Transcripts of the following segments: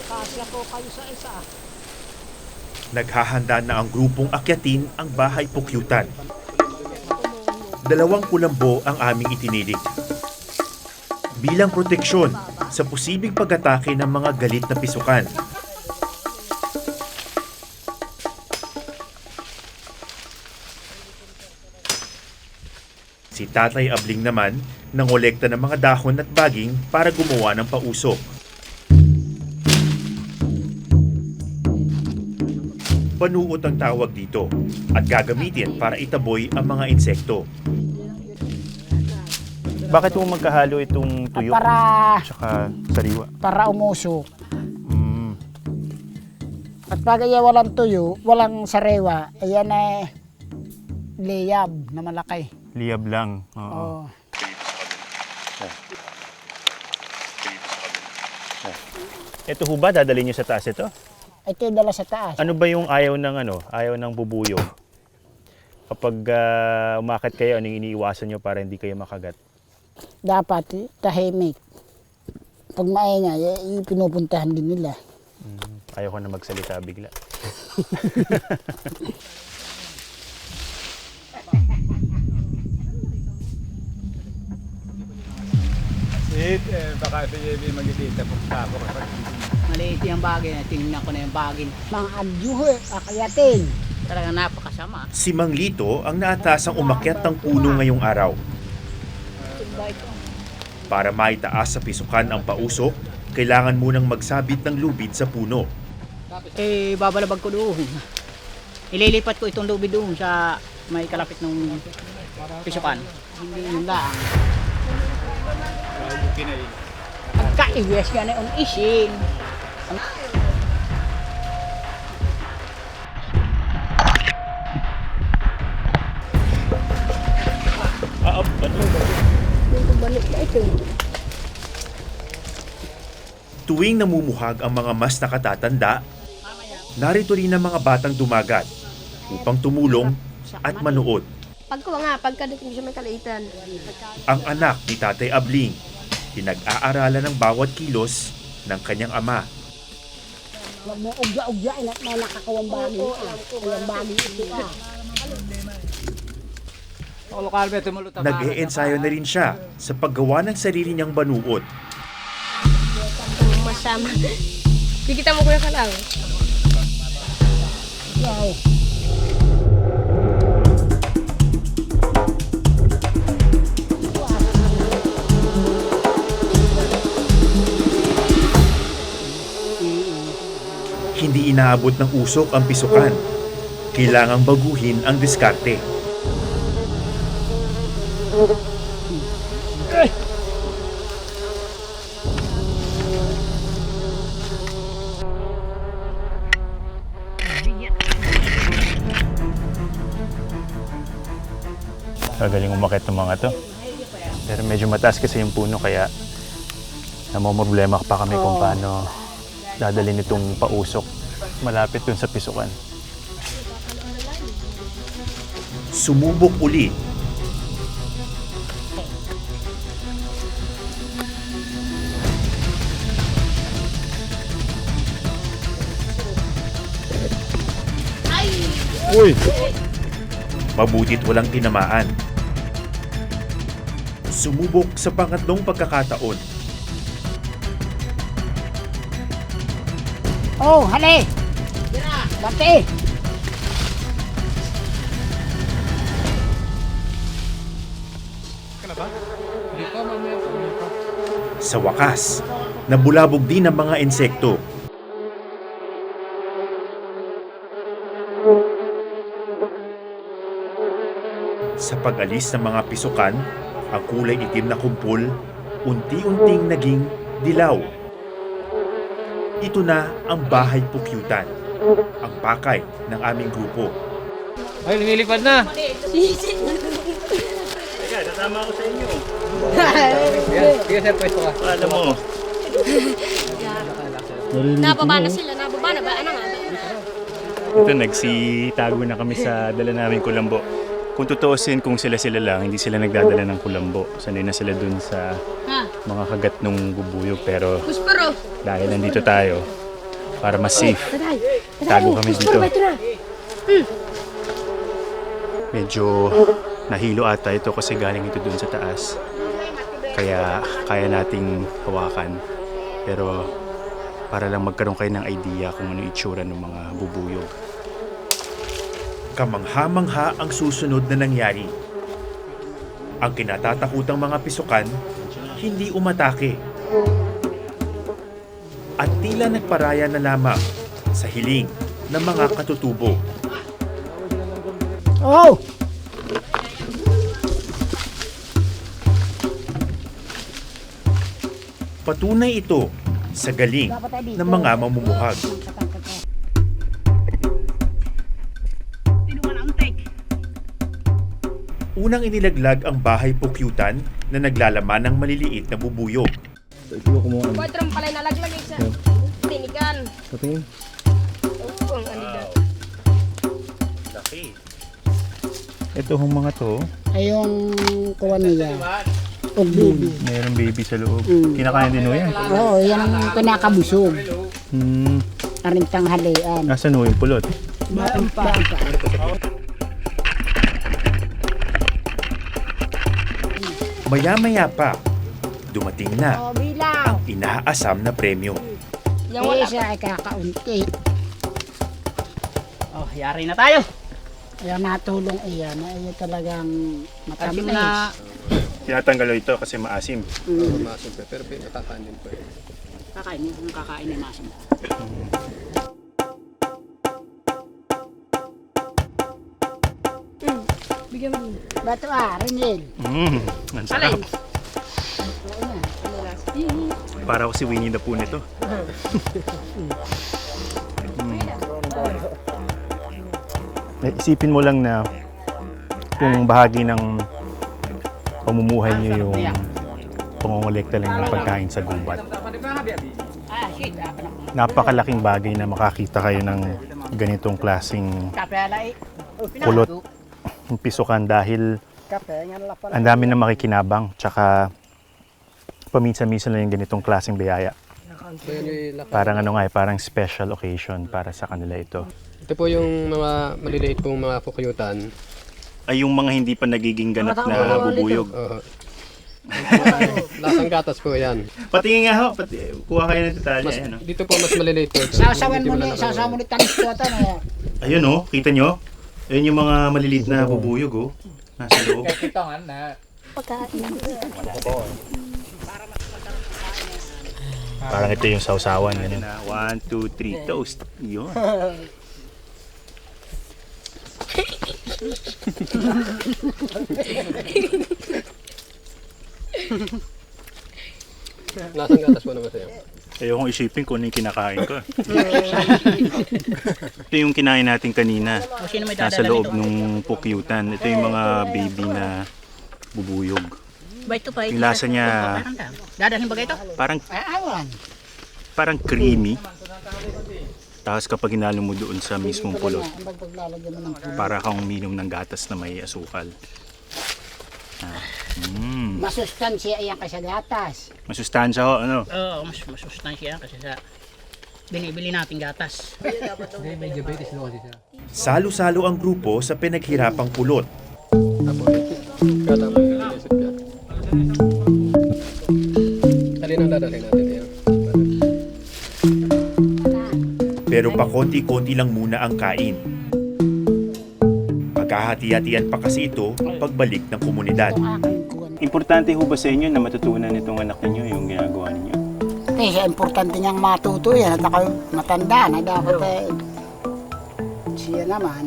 Kasya po kayo sa isa. Naghahanda na ang grupong akyatin ang bahay pukyutan. 2 kulambo ang aming itinilik. Bilang proteksyon sa posibleng pag-atake ng mga galit na pisukan. Si Tatay Abling naman nangolekta ng mga dahon at baging para gumawa ng pausok. Banuot ang tawag dito at gagamitin para itaboy ang mga insekto. Bakit mo magkahalo itong tuyo Para sariwa? umusok. Mm. At pag walang tuyo, walang sarewa, ayan ay liyab na malaki. Liyab lang. Oo. Oh. Ito ho ba, dadalhin nyo sa taas ito? Ito yung dala sa taas. Ano ba yung ayaw ng bubuyo? Kapag umakit kayo, anong iniiwasan nyo para hindi kayo makagat? Dapat tahimik. Pag maingay, pinupuntahan din nila. Ayaw ko na magsalita bigla. Baka si Yebi mag-idita po ako kapag Maliit yung bagay na tingnan ko na yung bagay. Mga adyuhe, akyatin. Talagang napakasama. Si Mang Lito ang naatasang umakyat ng puno ngayong araw. Para maitaas sa pisukan ang pausok, kailangan munang magsabit ng lubid sa puno. Babalabag ko doon. Ililipat ko itong lubid doon sa may kalapit ng pisukan. Hindi yun lang. Pagka-iwes ka na yung isin. Tuwing namumuhag ang mga mas nakatatanda, narito rin ang mga batang dumagat upang tumulong at manood. Pagkadating siya may kalaitan. Ang anak ni Tatay Abling, pinag-aaralan ng bawat kilos ng kanyang ama. Huwag mo ugya-ugyain at mga nakakawang bagay. Ang bagay ito ah. Nag-e-ensayo na rin siya sa paggawa ng sarili niyang banuot. Masama. Bigita mo kuya ka lang. Wow. Hindi inaabot ng usok ang pisukan. Kailangang baguhin ang diskarte. Gagaling umakit ng mga to. Pero medyo mataas kasi yung puno kaya namomroblema pa kami kung paano dadalhin itong pausok malapit dun sa pisukan. Sumubok uli. Uy! Mabutit walang tinamaan. Sumubok sa pangatlong pagkakataon. Oh, hali! Bati! Sa wakas, nabulabog din ang mga insekto. Sa pag-alis ng mga pisukan, ang kulay itim na kumpol, unti-unting naging dilaw. Ito na ang bahay pukyutan, ang pakay ng aming grupo. Ay, lumilipad na! Teka, nasama ako sa inyo. Sige sir, pwesto ka. Alam mo. Nababa na sila, nababa na ba? Ano nga? Ito, nagsitago na kami sa dala namin kulambo. Kung tutuusin, kung sila-sila lang, hindi sila nagdadala ng kulambo. Sanay na sila dun sa mga kagat ng bubuyog. Pero Pusparo! dahil nandito tayo, para mas safe. Tago kami dito. Medyo nahilo ata ito kasi galing ito dun sa taas. Kaya kaya nating hawakan. Pero para lang magkaroon kayo ng idea kung ano itsura ng mga bubuyog. Kamangha-mangha ang susunod na nangyari. Ang kinatatakutang mga pisukan, hindi umatake. At tila nagparaya na lamang sa hiling ng mga katutubo. Oh! Patunay ito sa galing ng mga mamumuhag. Unang inilaglag ang bahay pukyutan na naglalaman ng maliliit na bubuyog. Boy, tram pala nalaglag sa tinigan. Patingin. Oo, ang alida. Laki. Ito hong mga to, Ay yung kuha niya. Og baby. mayroong baby sa loob. Kinakain din ho yan. Oo, yan ang pinakabusog. Arintang halian. Nasaan ho yung pulot? Baon pa. Maya-maya pa, dumating na Oh, bilaw. inaasam na premyo. Yang wala Eh, siya ay kakaunti. Oh, yari na tayo. Ayan, natulong iyan. Ay talagang Kasi matamis. na Tinatanggal ho ito kasi maasim. Masin pa, pero nakakain din po eh. kakain, yung kakain ni Masim. bigyan mo. Bato Ringil. Ang sarap. Para ako si Winnie the Pooh nito. Isipin mo lang na kung bahagi ng pamumuhay niyo yung pangongolekta lang ng pagkain sa gubat. Napakalaking bagay na makakita kayo ng ganitong klaseng Kapela pulot, yung pisukan dahil Kape, nga lapal. ang dami na makikinabang tsaka paminsan-minsan lang yung ganitong klaseng biyaya. So yan yung laki. Parang ano nga eh, parang special occasion para sa kanila ito. Ito po yung mga maliliit pong mga pukyutan. Ay yung mga hindi pa nagiging ganap na bubuyog. Oo. Lasang gatas po yan. Patingin nga ho, kuha kayo ng detalye. Mas, Ayan, oh. dito po mas maliliit po. Sasawan Hindi mo wala ni, na- sasawan mo ni tanis ko ito na. Ayun oh, kita nyo? Ayun yung mga maliliit na bubuyog oh. Nasa loob. Parang ito yung sausawan. Ganun. 1, 2, 3, toast. Yun. Lasang gatas po naman sa'yo. Ayokong isipin kung ano yung kinakain ko. Ito yung kinain natin kanina. O sino may Nasa dadala loob nito? nung pukyutan. Ito yung mga baby na bubuyog. Ba ito pa? Yung lasa niya Dadalhin ba kayo ito? parang Awan. parang creamy. Tapos kapag hinalo mo doon sa mismong pulot, Ang paglalagyan mo ng pulo. para kang uminom ng gatas na may asukal. Masustansya iyan kasi gatas. Masustansya ho, ano? Oo, mas masustansya yan kasi sa binibili nating gatas. May diabetes daw kasi siya. Salo-salo ang grupo sa pinaghirapang pulot. Kaya tama yung inisip niya. Alin ang dadalhin natin yan? Pero pakonti-konti lang muna ang kain. Maghahati-hatian pa kasi ito pagbalik ng komunidad. Ang aking kuwan. Importante ho ba sa inyo na matutunan nitong anak ninyo yung ginagawa ninyo? Eh, siya importante niyang matuto yan. At ako matanda na dapat siya naman.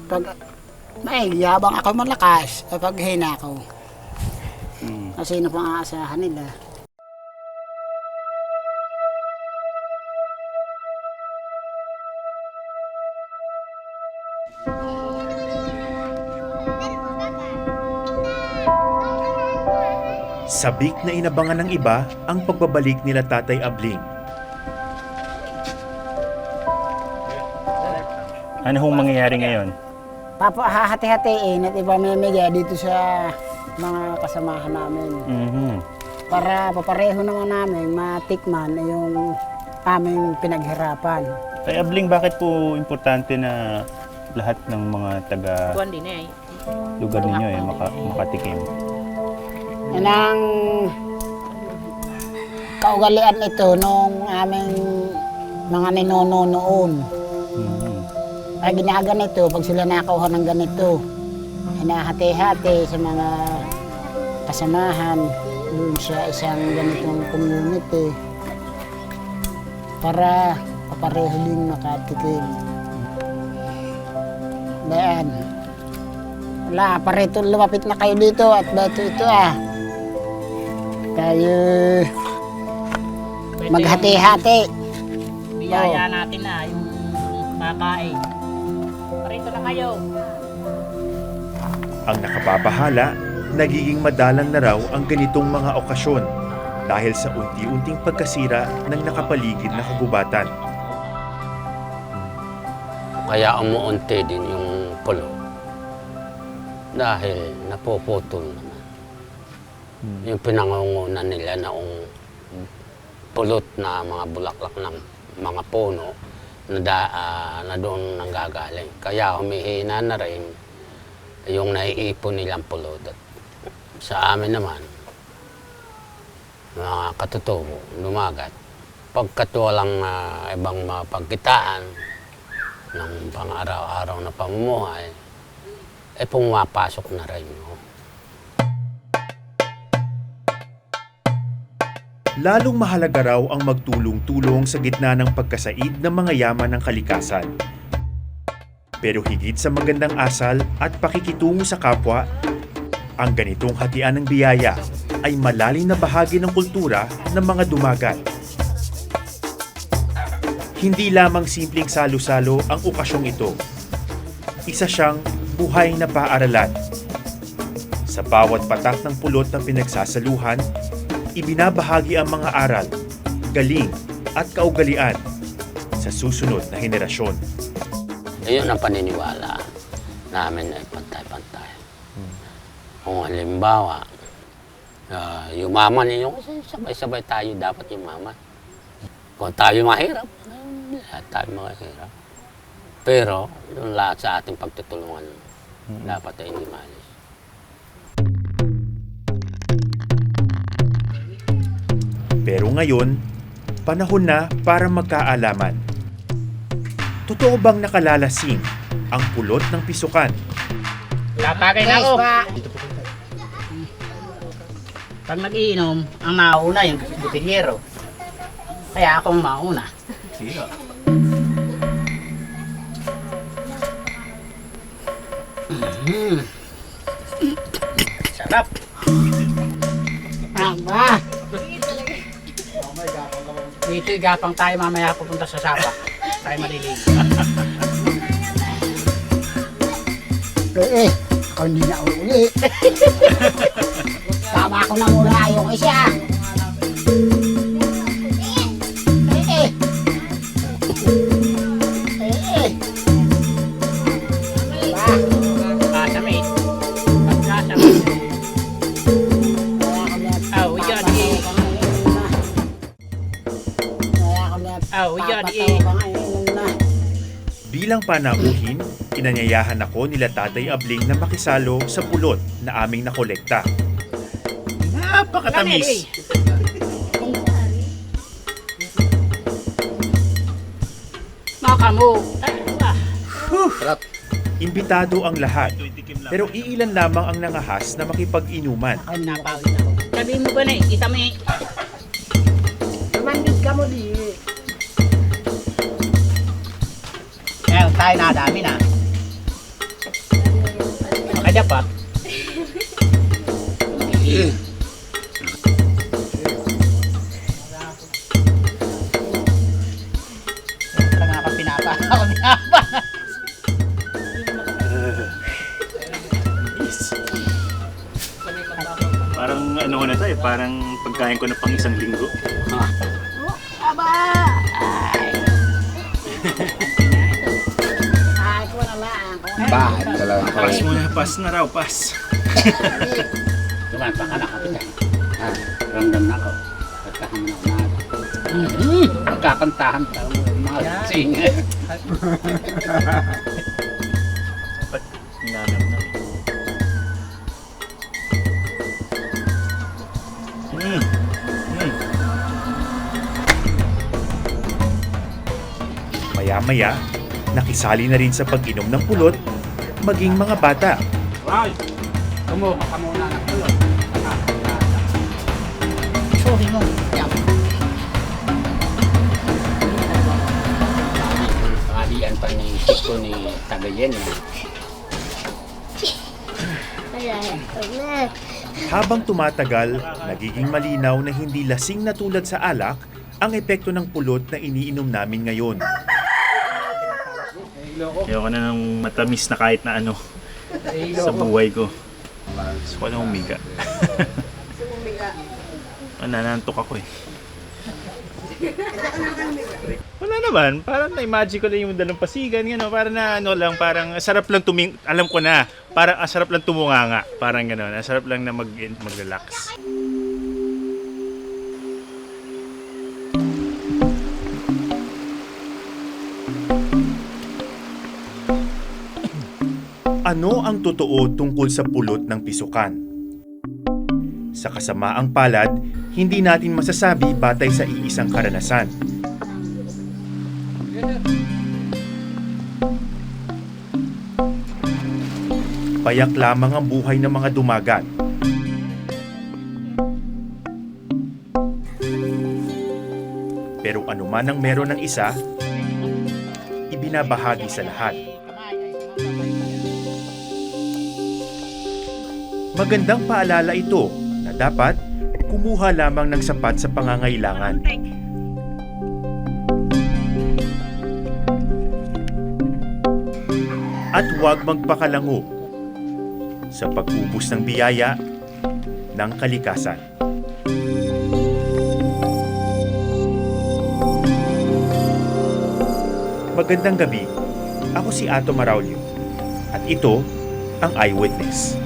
Pag yabang ako malakas, pag hina ako. Kasi sino pang aasahan nila? Sabik na inabangan ng iba ang pagbabalik nila Tatay Abling. Ano hong mangyayari ngayon? Hahati-hatiin at iba may dito sa mga kasamahan namin. para papareho naman namin matikman yung aming pinaghirapan. Kay Abling, bakit po importante na lahat ng mga taga Kuwan din eh. lugar ninyo makatikim? Yan ang kaugalian ito nung aming mga ninuno noon. Ay ginaganito, pag sila nakakuha ng ganito, hinahati-hati sa mga kasamahan doon sa isang ganitong community para papareho din makatikim. Bayan. Wala, parito lumapit na kayo dito at bato ito Tayo maghati-hati. Biyaya natin na yung makain. Parito na kayo. Ang nakapabahala, nagiging madalang na raw ang ganitong mga okasyon dahil sa unti-unting pagkasira ng nakapaligid na kagubatan. Kaya umuunti din yung pulo. Dahil napuputol naman. Yung pinangungunan nila noong pulot na mga bulaklak ng mga puno na doon nanggagaling. Kaya humihina na rin yung naiipon nilang pulot. At sa amin naman, mga katutubo, lumagat. Pagkat walang ibang mga pagkitaan ng pang-araw-araw na pamumuhay, pumapasok na rin. Lalong mahalaga raw ang magtulong-tulong sa gitna ng pagkasaid ng mga yaman ng kalikasan. Pero higit sa magandang asal at pakikitungo sa kapwa, ang ganitong hatian ng biyaya ay malalim na bahagi ng kultura ng mga dumagat. Hindi lamang simpleng salo-salo ang okasyong ito. Isa siyang buhay na paaralan. Sa bawat patak ng pulot na pinagsasaluhan, ibinabahagi ang mga aral, galing at kaugalian sa susunod na henerasyon. Iyon ang paniniwala namin ay pantay-pantay. Kung halimbawa, yumaman ninyo, kasi sabay-sabay tayo dapat yumaman. Kung tayo mahirap, lahat tayo mahirap. Pero, yung lahat sa ating pagtutulungan, dapat ay hindi maalis. Pero ngayon, panahon na para magkaalaman. Totoo bang nakalalasing ang pulot ng pisukan? Tatagay na ako. Pag nag-iinom, ang nauna yung butilyero. Kaya akong mauna. Sige. Sarap. Aba, Dito gapang tayo mamaya pupunta sa Sapa. Tayo maliligo. ako hindi na uli. Tama ko na muna yung isa. Kasamit. Pagkasamit. Oh, jadi. Oh, jadi. Bilang panauhin, inanyayahan ako nila Tatay Abling na makisalo sa pulot na aming nakolekta. Napakatamis! Maka mo. Imbitado ang lahat, pero iilan lamang ang nangahas na makipag-inuman. Ay, napawid ako. Sabihin mo ba na kita mo eh. Tumandit ka mo di. Ngayon tayo na dami na. Makadapat. Parang ako pinapa. Ako pinapa. Parang ano ko na tayo, parang pagkain ko na pang isang linggo. Bahay talaga. Pass muna, pass na raw, pass. Duman pa ka na kapit. Ramdam na ako. Pagkahama na umaga. Pagkakantahan pa ang mga singer. Hinanap na. Maya-maya, nakisali na rin sa pag-inom ng pulot, maging mga bata. Right! Kumuha ka muna ng tulog. Sorry mo. Yan. Kalian pa ni Chico ni Tagayen. Habang tumatagal, nagiging malinaw na hindi lasing na tulad sa alak ang epekto ng pulot na iniinom namin ngayon. Ayoko na ng matamis na kahit na ano sa buhay ko. Gusto ko na humiga. Nanantok ako eh. Wala naman, parang na-imagine ko na yung dalampasigan, gano'n, parang na ano lang, parang sarap lang alam ko na, parang sarap lang tumunganga, parang gano'n, sarap lang na mag-relax. Ano ang totoo tungkol sa pulot ng pisukan? Sa kasamaang palad, hindi natin masasabi batay sa iisang karanasan. Payak lamang ang buhay ng mga dumagat. Pero anuman ang meron ng isa, ibinabahagi sa lahat. Magandang paalala ito na dapat kumuha lamang ng sapat sa pangangailangan. At huwag magpakalango sa pag-ubos ng biyaya ng kalikasan. Magandang gabi. Ako si Ato Maraulio at ito ang Eyewitness.